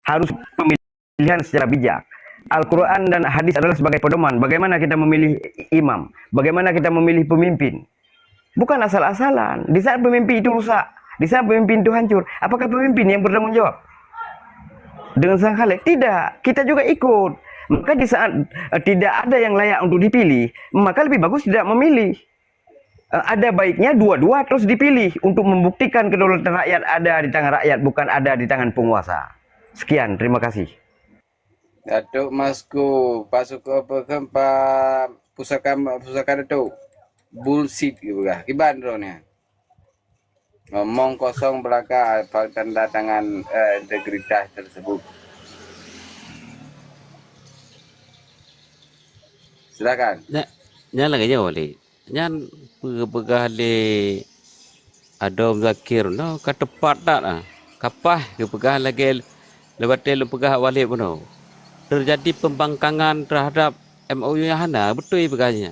harus pemilihan secara bijak. Al-Quran dan hadis adalah sebagai pedoman. Bagaimana kita memilih imam, bagaimana kita memilih pemimpin. Bukan asal-asalan. Di saat pemimpin itu rusak, di saat pemimpin itu hancur, apakah pemimpin yang bertanggung jawab dengan sang Khalik? Tidak, kita juga ikut. Maka di saat tidak ada yang layak untuk dipilih, maka lebih bagus tidak memilih. Ada baiknya dua-dua terus dipilih untuk membuktikan kedaulatan rakyat ada di tangan rakyat, bukan ada di tangan penguasa. Sekian, terima kasih. Datuk Masku, pasuko apa kan pa pusaka itu bullshit gitu kah? Iban drone ngomong kosong belaka tanda tangan integritas tersebut. Silakan. Nyan lagi jauh le. Nyan pegah le Adom Zakir no katepat tak ah. Kapah ke pegah lagi lebat le pegah walik pun no. Terjadi pembangkangan terhadap MOU yang hana betul pegahnya.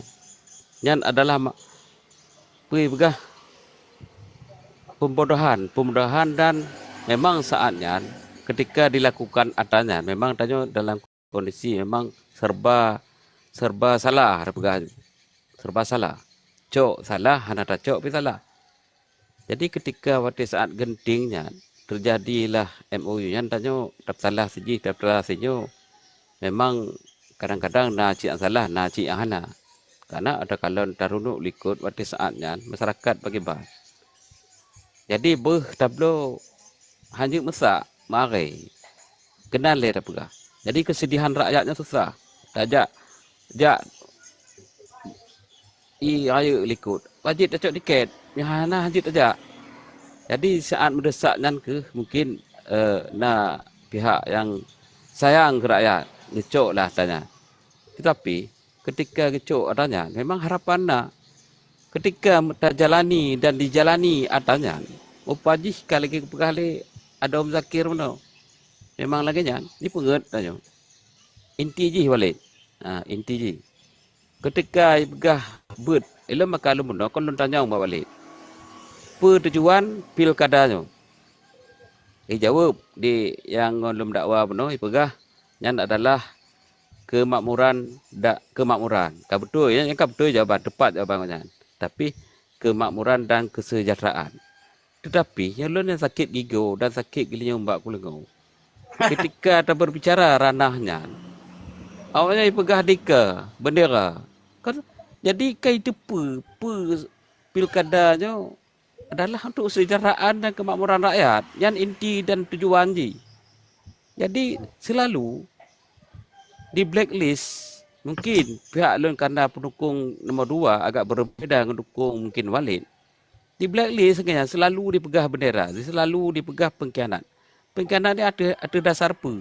Nyan adalah pegah pembodohan dan memang saatnya ketika dilakukan adanya memang tanya dalam kondisi memang serba salah pegah serba salah. Cok salah hana tak cok pi salah. Jadi ketika pada saat gentingnya terjadilah MOU yang tanya tak salah siji tak salah sinyo. Memang kadang-kadang na cik yang salah, na cik yang hana. Karena ada kalon tarunuk likut pada saatnya masyarakat bagi bah. Jadi tablo hanya mesak mari kenal le pegah. Jadi kesedihan rakyatnya susah. Jak ayo likut. Wajib tak cok tiket. Yang hana hajit aja. Jadi saat mendesaknya ke mungkin na pihak yang sayang ke rakyat ngecok lah tanya. Tetapi ketika ngecok adanya memang harapan nak ketika terjalani dan dijalani adanya upajih kali kali ada Om Zakir mana memang lagi nya ni penget tanya inti ji balik inti ji ketika begah bet ilmu maka lu mana kon tanya balik tujuan pilkadanya jawab di yang ngolum dakwah beno ipegah yang adalah kemakmuran ka betul ya yang ka betul jawaban tepat jawabannya tapi kemakmuran dan kesejahteraan tetapi yang lain yang sakit gigo dan sakit gilinya mbak kulengau ketika ada berbicara ranahnya awalnya ipegah dika bendera kan jadi kai tepe pilkadanya adalah untuk kesejahteraan dan kemakmuran rakyat yang inti dan tujuan ji. Jadi selalu di blacklist mungkin pihak lain karena pendukung nombor 2 agak berbeda dengan pendukung mungkin Walid. Di blacklist sebenarnya selalu dipegah bendera, selalu dipegah pengkhianat. Pengkhianat ni ada dasar apa?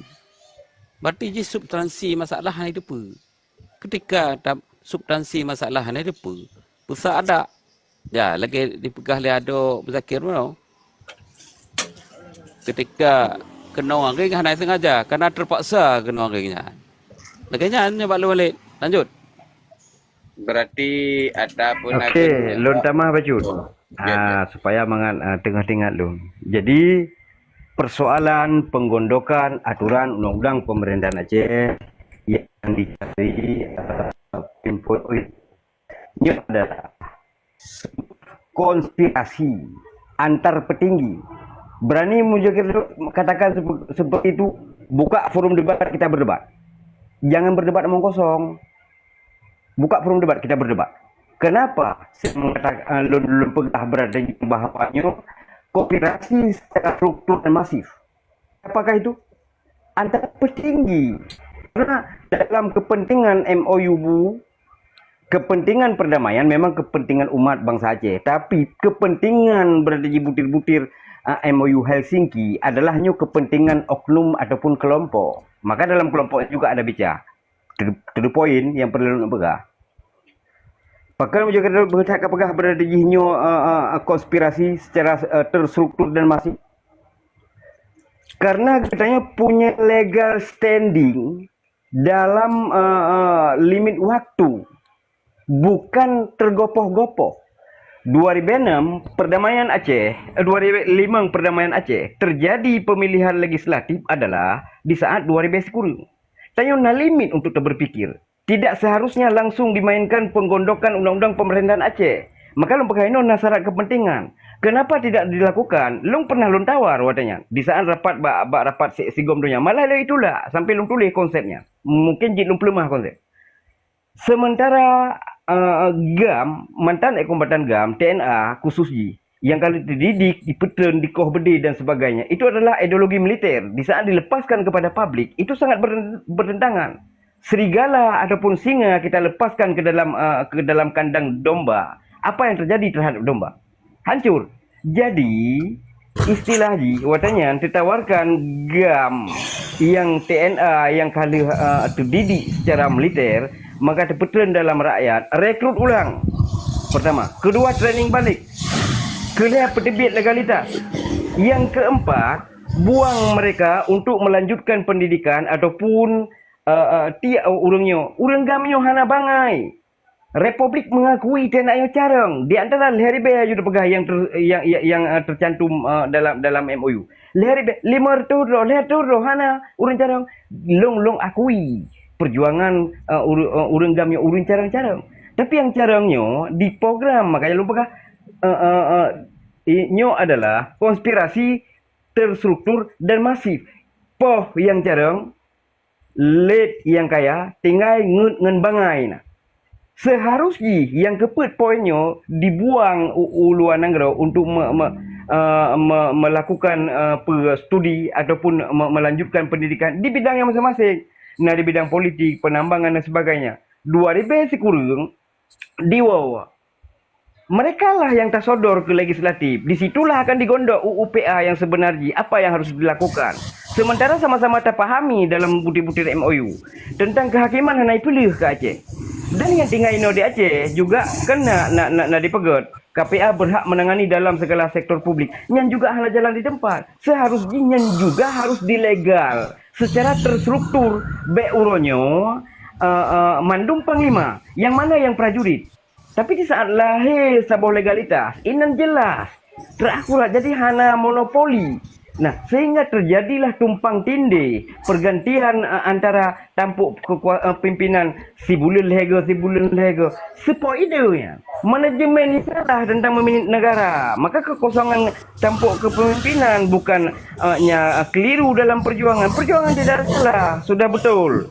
Berarti je substansi masalah ni apa? Ketika substansi masalah ni apa? Pusat ada. Ya, lagi dipegah le ada Zakir mana? Ketika kena orang ring hanya sengaja karena terpaksa kena orang ringnya. Laganya hanya balik lanjut. Berarti ada pun Okey, lon tamah baju. Supaya mangan tengah-tengah lon. Jadi persoalan penggondokan aturan undang-undang pemerintahan Aceh yang dicari input ini adalah konspirasi antar petinggi. Berani katakan seperti itu, buka forum debat, kita berdebat. Jangan berdebat omong kosong. Buka forum debat, kita berdebat. Kenapa saya mengatakan pegah berada di bahawanya konspirasi secara struktur dan masif? Apakah itu? Antara petinggi. Karena dalam kepentingan MOU, kepentingan perdamaian memang kepentingan umat bangsa Aceh. Tapi kepentingan berada di butir-butir MOU Helsinki adalah hanya kepentingan oknum ataupun kelompok. Maka dalam kelompok juga ada bicara. To the point yang perlu pegang. Pakar juga bercakap pegah berada di konspirasi secara terstruktur dan masif. Karena katanya punya legal standing dalam limit waktu. Bukan tergopoh-gopoh. 2006 perdamaian Aceh, 2005 perdamaian Aceh, terjadi pemilihan legislatif adalah di saat 2010 kurang. Tayo na limit untuk berpikir. Tidak seharusnya langsung dimainkan penggondokan undang-undang pemerintahan Aceh. Maka long pekaino na syarat kepentingan. Kenapa tidak dilakukan? Long pernah long tawar watanya. Di saat rapat rapat sigom dunia. Malah itulah sampai long tulis konsepnya. Mungkin jid long pelemah konsep. Sementara GAM, mantan kombatan GAM, TNA khusus yang kalau dididik, dipetern, dikoh bedi dan sebagainya, itu adalah ideologi militer. Di saat dilepaskan kepada publik, itu sangat bertentangan. Serigala ataupun singa kita lepaskan ke dalam kandang domba. Apa yang terjadi terhadap domba? Hancur. Jadi istilah watanya ditawarkan GAM yang TNA yang kali terdidik secara militer, maka terpetern dalam rakyat, rekrut ulang. Pertama, kedua training balik. Kelihatan penerbit legalitas. Yang keempat, buang mereka untuk melanjutkan pendidikan ataupun urang gamnyo hana bangai. Republik mengakui TNA carang. Di antara leharibe ayo pegah yang tercantum dalam MOU. Leharibe 500 hana urang carang long akui perjuangan urang gamnyo urang carang. Tapi yang carangnya di program makanya lupa nyo adalah konspirasi terstruktur dan masif. Poh yang carang, late yang kaya, tinggal ngen bangai na. Seharusnya yang kepet poinnya dibuang uluan nanggro untuk melakukan studi ataupun melanjutkan pendidikan di bidang yang masing-masing. Nah, di bidang politik, penambangan dan sebagainya. 2000 kurang diwawa. Mereka lah yang tersodor ke legislatif. Disitulah akan digondok UUPA yang sebenarnya apa yang harus dilakukan. Sementara sama-sama terpahami dalam butir-butir MOU tentang kehakiman hanai pilih ke Aceh. Dan yang tinggal di Aceh juga kena nak dipegat. KPA berhak menangani dalam segala sektor publik. Yang juga hal jalan di tempat. Seharusnya yang juga harus dilegal. Secara terstruktur. Beuronyo mandum panglima. Yang mana yang prajurit. Tapi di saat lahir sebuah legalitas, inan jelas, terakurat jadi hana monopoli. Nah, sehingga terjadilah tumpang tindih, pergantian antara tampuk pimpinan si bulan lego. Sepoi idenya, manajemen ini salah tentang memimpin negara. Maka kekosongan tampuk kepemimpinan bukan keliru dalam perjuangan. Perjuangan tidak salah, sudah betul.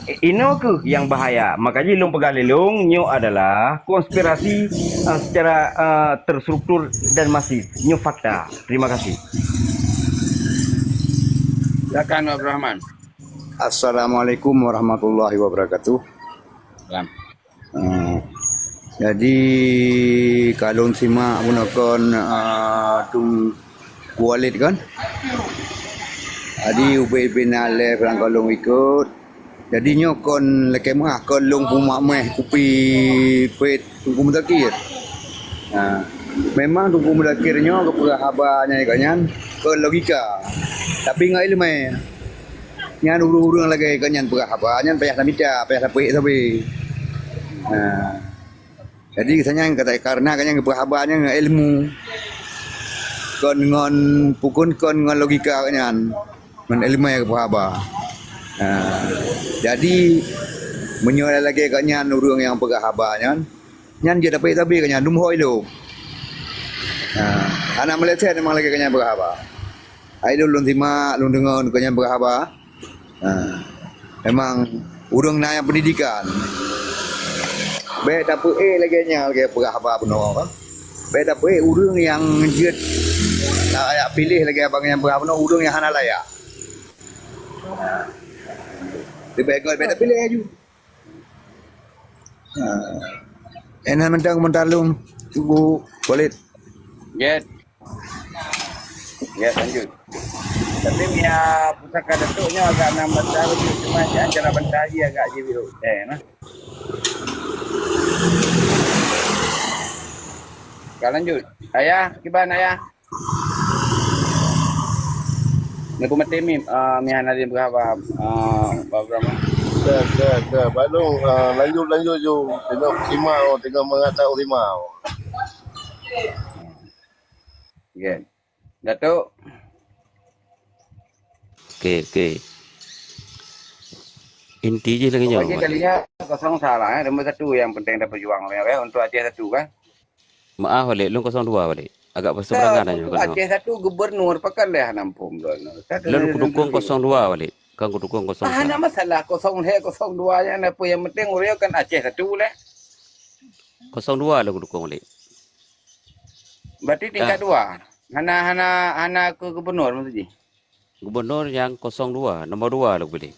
Ini ke yang bahaya. Makanya long pegalilung nyo adalah konspirasi secara terstruktur dan masif. Nyo fakta. Terima kasih. Silakan Abdul Rahman. Assalamualaikum warahmatullahi wabarakatuh. Salam. Jadi kalau simak gunakan tung kualit kan. Jadi ubay binale perang kalung ikut. Jadi nyo kon lekemah kon long pumak meh kupi pet tunggu mudakir. Memang tunggu mudakirnya ke habarnya kanyan ke logika. Tapi ngai ilmu. Nyan urung-urung lagi kanyan habarnya payah namita, payah sapik sabi. Jadi kesannya kata karena kanyan habarnya ilmu. Kon ngon pukun kon ngon logika kanyan. Ngon ilmu ya ke habar. Jadi menyoal lagi kanyan urang yang pegah habarnya nyan dia dapat tapi kanyan dum hoi lo. Anak Malaysia memang lagi kanyan pegah habar. Ai lun timak lun dengar kanyan pegah habar. Memang urang naya pendidikan. Baik dapat lagi nya lagi pegah habar penuh kan. Baik dapat urang yang jet nak pilih lagi abangnya pegah penuh urang yang hana layak. Lebih baik beda pilih aja. Enak mentalung cukup kulit. Get lanjut. Tapi punya pusaka datuknya agak 16 tahun cuma cara bentari agak jibiru. Nah. Kalau lanjut. Ayah, kiban ayah. Nabu matimim mihana din berapa berapa ke Bandung lanjut je tengok rimau tengok mengatau rimau Kan. Datuk, Okey. Inti je lagi pokoknya nyawa. kalinya kosong salah nombor satu yang penting dapat juang untuk Aceh satu kan. Maaf balik, lu 02 balik. Agak Tak, berseberangan aja untuk kan. Aceh satu gubernur pakai dah nampung dono. Lu dukung 02 balik. Kau dukung 01. Ada masalah 02 nya apa yang penting orang kan Aceh satu lah. 02 lu dukung balik. Berarti tingkat 2. Hana ke gubernur maksudnya. Gubernur yang 02, nombor 2 lu balik.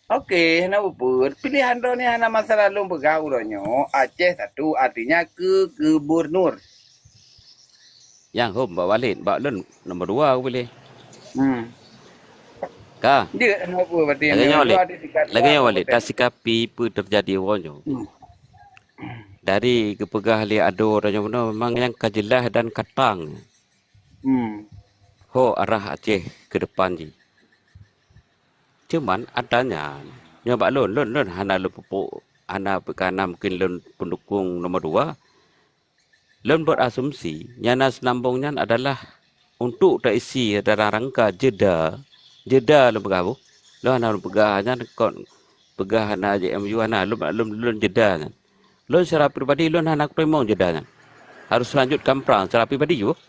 Okey, hana apa? Pilihan do ni hana masalah lu bergaul donyo. Aceh satu artinya ke gubernur. Yang home bawa balik, bawa lu nombor 2 aku boleh. Kah? Dia hana apa berarti yang Lagi nombor balik. dua ada tingkat Lagi dua, balik. Tak sikapi apa terjadi orangnya. Dari kepegah lihat ado orangnya memang yang kajelah dan katang. Ho arah Aceh ke depan je. Cuman adanya nyoba lon hana lu pupuk hana bekana mungkin lon pendukung nombor 2. Lon buat asumsi nyana senambungnya adalah untuk tak isi dalam rangka jeda lu pegabu. Lu hana lu pegahnya kon pegah hana JMU hana lu jeda. Lon secara pribadi lon hana terima jedanya. Harus lanjutkan perang secara pribadi juga.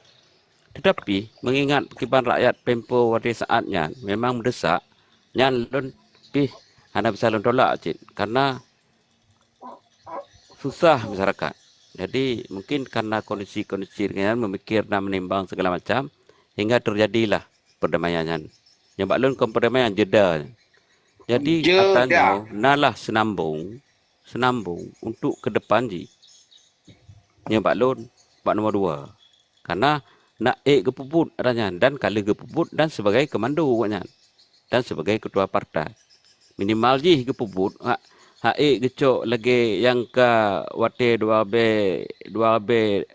Tetapi mengingat kehidupan rakyat Pempo pada saatnya memang mendesak. Yang lon pih hana bisa lon tolak cik karena susah masyarakat. Jadi mungkin karena kondisi-kondisi dengan memikir dan menimbang segala macam hingga terjadilah perdamaian. Yang lon perdamaian jeda. Jadi katanya nalah senambung untuk ke depan ji. Yang lon pak nombor 2. Karena nak kepuput adanya dan kali kepuput dan sebagai komando buatnya. Dan sebagai ketua partai. Minimal je kepuput. Gecok lagi yang ke wate 2B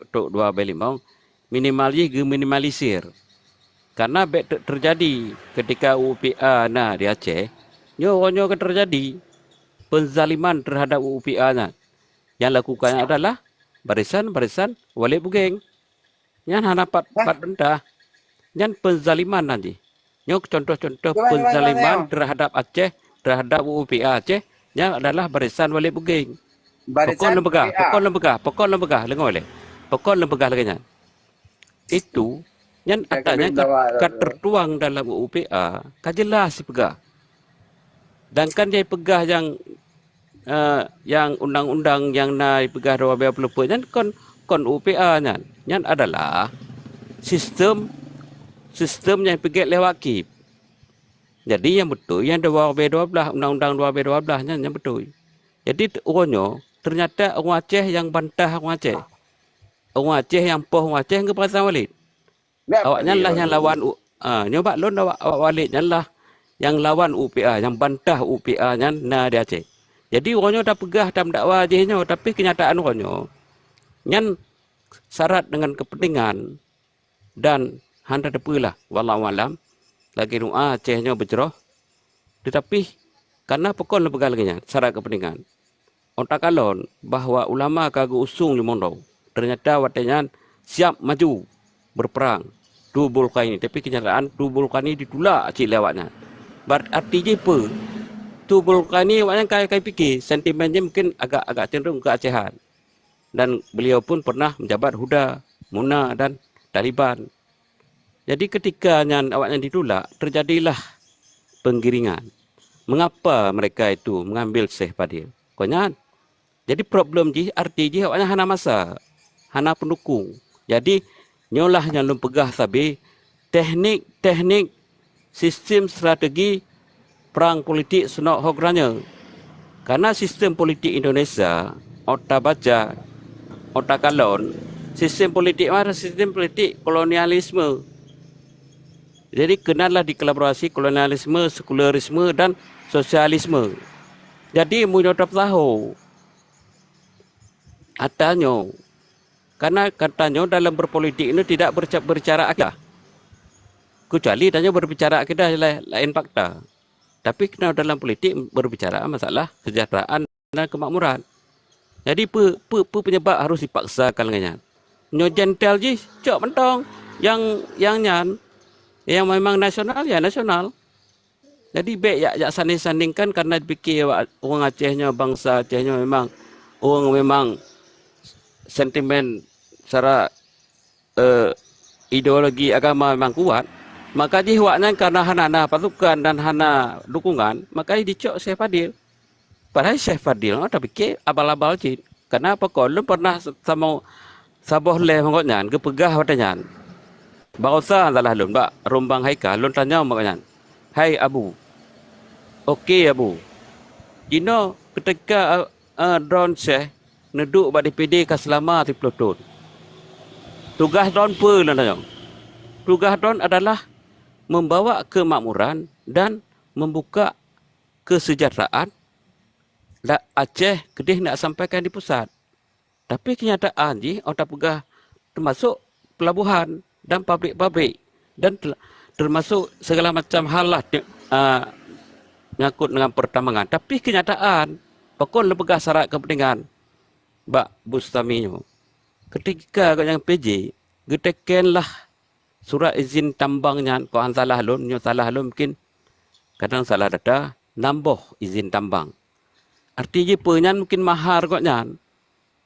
untuk 2B5. Minimal je minimalisir. Karena terjadi ketika UPA di Aceh. Nyo akan terjadi penzaliman terhadap UPA-nya. Yang lakukannya adalah barisan walik bugeng. Yang hanapat rendah. Yang penzaliman nanti. Nyok contoh-contoh penzaliman terhadap Aceh, terhadap UPA Aceh yang adalah barisan wali buging. Pokok lembegah, lengo boleh. Pokok lembegah lagi nya. Itu yang katanya tertuang dalam UPA, kajelas si pegah. Dan kan dia pegah yang undang-undang yang naik pegah 20 nya kon UPA nya. Yang adalah sistem yang pergi lewat KIP. Jadi yang betul, yang 2B12, undang-undang 2B12 yang betul. Jadi orangnya, ternyata orang Aceh yang bantah orang Aceh. Orang Aceh yang poh orang Aceh, yang keperasan balik. Awaknya lah yang lawan, nyoba lon awak baliknya lah yang lawan UPA, yang bantah UPA-nya di Aceh. Jadi orangnya dah pegah dalam dakwah Acehnya, tapi kenyataan orangnya, yang syarat dengan kepentingan dan handa tepulah wallahualam lagi doa Acehnya bercerah tetapi karena pokok lembaga lagi syarat kepentingan ontak kalon bahawa ulama kagak usung limondau ternyata watenya siap maju berperang dubul kaini tapi kenyataan dubul kaini ditolak cik lewatnya berarti je apa dubul kaini awaknya kai fikir sentimennya mungkin agak cenderung ke Acehan dan beliau pun pernah menjabat Huda, Muna dan Taliban. Jadi ketika awaknya ditolak, terjadilah penggiringan. Mengapa mereka itu mengambil Syekh Fadil? Konyan. Jadi problem je, arti je awaknya hana masa, hana pendukung. Jadi nyolah yang pegah sabi teknik sistem strategi perang politik senok hogranya. Karena sistem politik Indonesia, otak baca, otak kalon, sistem politik mana sistem politik kolonialisme. Jadi kenallah dikolaborasi kolonialisme, sekularisme dan sosialisme. Jadi munyo tahu katanya karena katanya dalam berpolitik ini tidak berbicara akidah. Kecuali tanya berbicara akidah lain fakta. Tapi kena dalam politik berbicara masalah kesejahteraan dan kemakmuran. Jadi penyebab harus dipaksakan dengannya. nyo jentel je cok mentong yang nyan yang memang nasional ya nasional. Jadi baik ya sanding-sandingkan karena fikir orang Acehnya bangsa Acehnya memang orang memang sentimen secara ideologi agama memang kuat. Maka jiwanya karena hana pasukan dan hana dukungan, maka dicok Syekh Fadil. Padahal Syekh Fadil tapi ke abal-abal cik. Kenapa kau lu pernah sama saboh leh mangkotnya ke pegah watannya. Bangsa salah lun bak rombang haika lun tanya makanya. Hai Abu. Okey Abu. Dino ketika drone Syekh neduk bak DPD ke selama 30 tahun. Tugas drone apa lun tanya? Tugas drone adalah membawa kemakmuran dan membuka kesejahteraan Aceh Kedih nak sampaikan di pusat. Tapi kenyataan ji orang pegah termasuk pelabuhan dan pabrik-pabrik dan termasuk segala macam hal lah nyangkut dengan pertambangan. Tapi kenyataan pokok lepegah syarat kepentingan Mbak Bustaminyo. Ketika yang PJ getekenlah surat izin tambangnya kau salah lun, nyo salah lun mungkin kadang salah data nambah izin tambang. Artinya penyan mungkin mahar kau nyan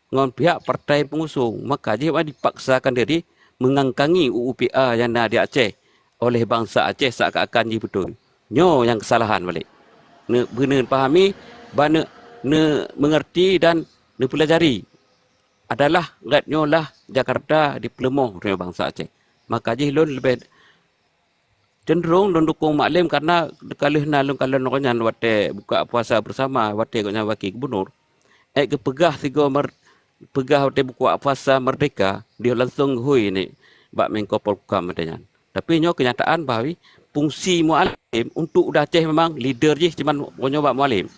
ngon pihak partai pengusung, maka dia dipaksakan diri mengangkangi UUPA yang ada di Aceh oleh bangsa Aceh seakan-akan dia betul. Nyo yang kesalahan balik. Benar pahami, ne mengerti dan ne pelajari adalah nyo lah Jakarta di Pelemong dari bangsa Aceh. Maka je lun lebih cenderung lun dukung maklim karena kalih na lun kalau noknya wate buka puasa bersama wate gonya wakil gubernur kepegah pegah wate buka puasa merdeka dia langsung hui ni bak Menko Polhukam katanya. Tapi nyo kenyataan bahawa fungsi mualim untuk udah Aceh memang leader je cuman gonya bak mualim.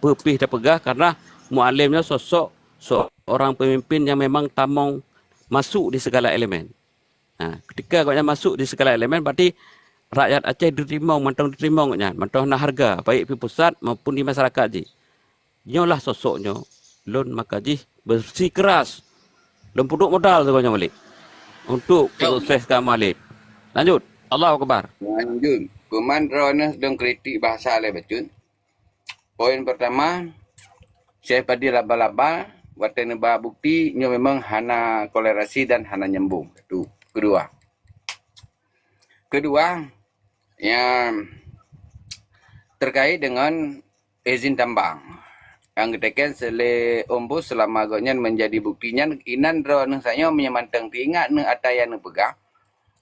Pepih dah pegah karena mualimnya sosok seorang pemimpin yang memang tamong masuk di segala elemen. Nah, ketika kau masuk di segala elemen, berarti rakyat Aceh diterima, mantong diterima kau mantong nak harga, baik di pusat maupun di masyarakat je. Nyolah sosoknya, lon maka je bersikeras, lon puduk modal tu kau balik untuk proseskan balik. Lanjut, Allahu Akbar. Lanjut, Komandrona sedang kritik bahasa le bacun. Poin pertama, Syekh Fadil laba-laba, wate neba bukti, nyo memang hana kolerasi dan hana nyambung. Itu. Kedua, yang terkait dengan izin tambang. Yang ditekan sele ombus selama agaknya menjadi buktinya inan drone saya menyemantang ingat ne atayan ne pegah.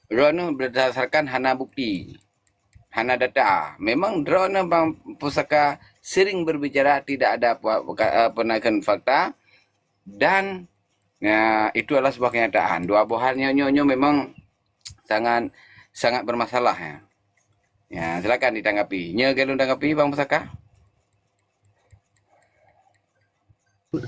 Drone berdasarkan hana bukti. Hana data. Memang drone bang pusaka sering berbicara tidak ada penakan fakta dan ya, itu adalah sebuah kenyataan. Dua buahnya nyo memang sangat bermasalah ya. Ya, silakan ditanggapi. Nya galun tanggapi Bang Pusaka.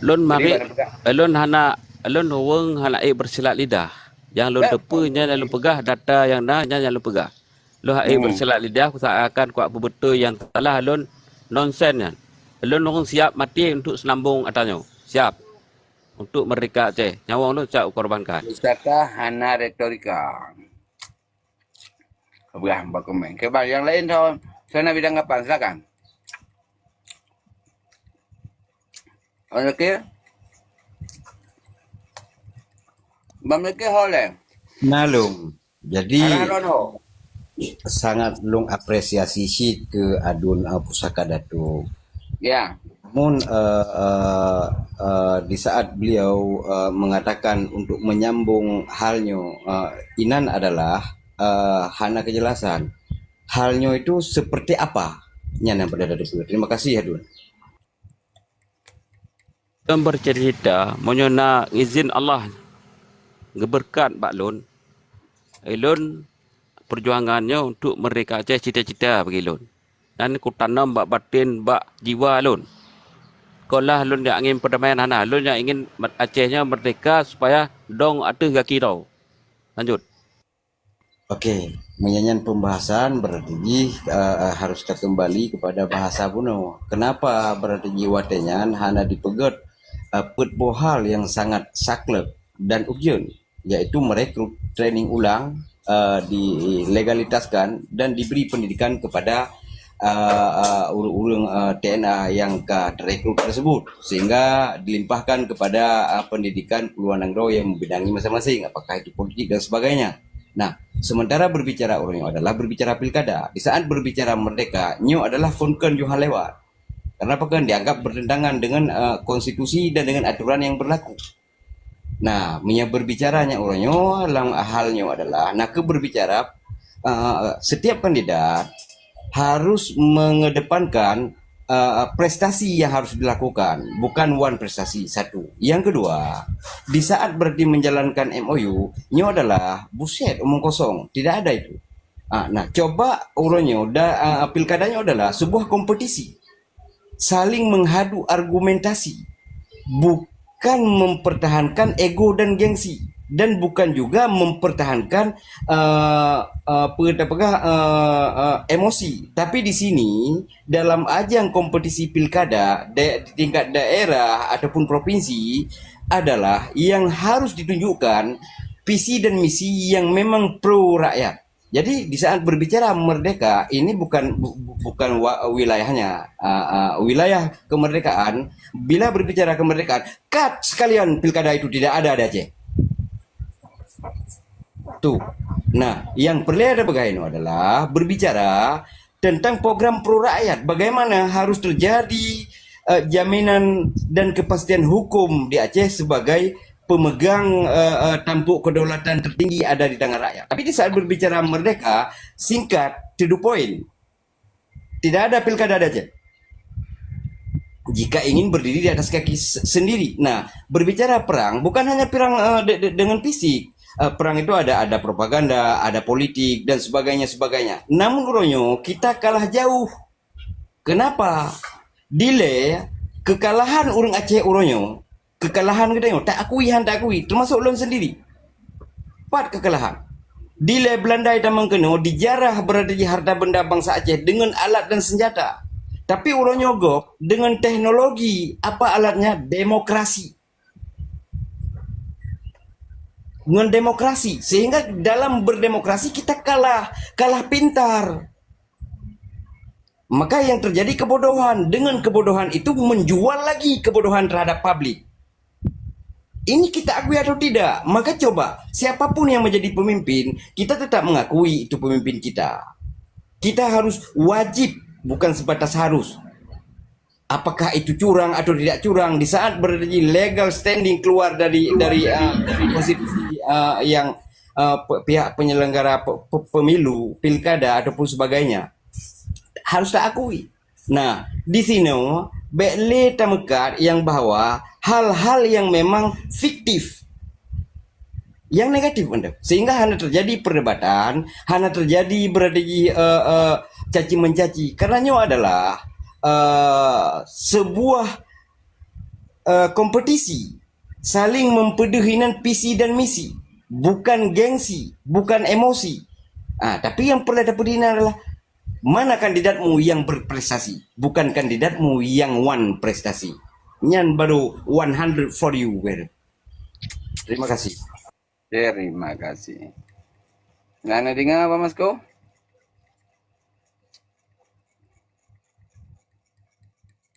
Lon mari lon wong hana bersilat lidah. Yang lon tepunya yang lon pegah data yang yang lon pegah. Lon bersilat lidah akan kuat betul yang salah lon nonsen kan. Lon orang siap mati untuk senambung atasnya. Siap. Untuk merdeka Aceh. Nyawa lu cak korbankan. Pusaka hana retorika. Kebelah mbak komen. Kebal yang lain tahun. Saya nak bidang kapan? Silakan. Okey. Bang Mekeh oleh. Nalung. Jadi Hararono. sangat lung apresiasi sih ke adun pusaka Datuk. Ya. Namun di saat beliau mengatakan untuk menyambung halnya, inan adalah hana kejelasan. Halnya itu seperti apa? Nyana pada Datuk. Terima kasih ya Dun. Yang bercerita menyona izin Allah geberkat Pak Lun. Lun perjuangannya untuk merdeka Aceh cita-cita bagi Lun. Dan ku tanam bak batin bak jiwa Lun. Kolah lun yang ingin perdamaian hana, lun yang ingin Acehnya merdeka supaya dong atas kaki tau. Lanjut. Okey, menyanyian pembahasan berarti harus kita kembali kepada bahasa kuno. Kenapa berarti watenya hana dipegat put bohal yang sangat saklek dan urgent. yaitu merekrut, training ulang, dilegalitaskan dan diberi pendidikan kepada urang-urang TNA yang terekrut tersebut, sehingga dilimpahkan kepada pendidikan Keluar Nanggro yang membidangi masing-masing, apakah itu politik dan sebagainya. Nah, sementara berbicara orangnya adalah berbicara pilkada. Di saat berbicara merdeka, nyo adalah funken Johan lewat. Karena kan dianggap bertentangan dengan konstitusi dan dengan aturan yang berlaku. Nah, berbicaranya orangnya halnya adalah, berbicara setiap kandidat harus mengedepankan prestasi yang harus dilakukan, bukan one prestasi satu. Yang kedua, di saat berarti menjalankan MOU, nyo adalah buset omong kosong, tidak ada itu. Nah, coba orangnya pilkadanya adalah sebuah kompetisi, saling menghadu argumentasi, bukan mempertahankan ego dan gengsi, dan bukan juga mempertahankan emosi. Tapi di sini dalam ajang kompetisi pilkada di tingkat daerah ataupun provinsi adalah yang harus ditunjukkan visi dan misi yang memang pro rakyat. Jadi di saat berbicara merdeka ini bukan wilayahnya, wilayah kemerdekaan. Bila berbicara kemerdekaan, cut sekalian pilkada itu tidak ada di Aceh. Tuh. Nah, yang perlu ada bagaimana adalah berbicara tentang program pro rakyat. Bagaimana harus terjadi jaminan dan kepastian hukum di Aceh sebagai pemegang tampuk kedaulatan tertinggi ada di tangan rakyat. Tapi di saat berbicara merdeka, singkat, to the point. Tidak ada pilkada di Aceh. Jika ingin berdiri di atas kaki sendiri. Nah, berbicara perang bukan hanya perang dengan fisik. Perang itu ada propaganda, ada politik dan sebagainya. Namun uronyo kita kalah jauh. Kenapa? Delay kekalahan orang Aceh uronyo, kekalahan kita tak akui, termasuk ulun sendiri. 4 kekalahan. Delay Belanda itu mengkeno dijarah berada di harta benda bangsa Aceh dengan alat dan senjata. Tapi uronyo gok dengan teknologi, apa alatnya? Demokrasi. Dengan demokrasi, sehingga dalam berdemokrasi kita kalah pintar. Maka yang terjadi kebodohan, dengan kebodohan itu menjual lagi kebodohan terhadap publik. Ini kita akui atau tidak? Maka coba, siapapun yang menjadi pemimpin, kita tetap mengakui itu pemimpin kita. Kita harus wajib, bukan sebatas harus. Apakah itu curang atau tidak curang, di saat berada di legal standing keluar dari konstitusi yang pihak penyelenggara pemilu, pilkada ataupun sebagainya, harus tak akui. Nah, di sini bekle tamekat yang bahwa hal-hal yang memang fiktif, yang negatif anda, sehingga hanya terjadi perdebatan, hanya terjadi berada di caci mencaci. Karenanya adalah sebuah kompetisi saling mempeduhinan visi dan misi, bukan gengsi, bukan emosi. Tapi yang perlu dapatkan adalah mana kandidatmu yang berprestasi, bukan kandidatmu yang one prestasi. Nyan baru 100 for you. Terima kasih. Terima kasih. Nggak dengar apa Mas Ko?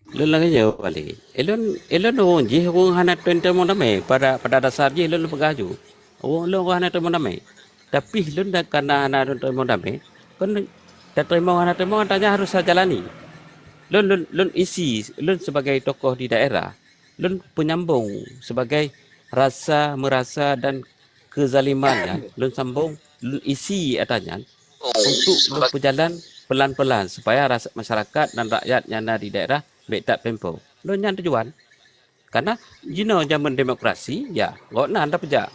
Elon lagi jauh balik. Elon orang je orang hanat tenter mau damai pada dasar je elon pegaju. Orang hanat tenter mau damai. Tapi elon dah kena hanat tenter mau damai. Kan dah terima hanat tenter mau tanya harus saya jalani. Elon isi elon sebagai tokoh di daerah. Elon penyambung sebagai merasa dan kezalimannya. Elon sambung, elon isi atanya untuk berjalan pelan-pelan supaya masyarakat dan rakyat yang ada di daerah baik tak pempo. Lo nyan tujuan. Karena zaman demokrasi, ya, nggak anda pejak.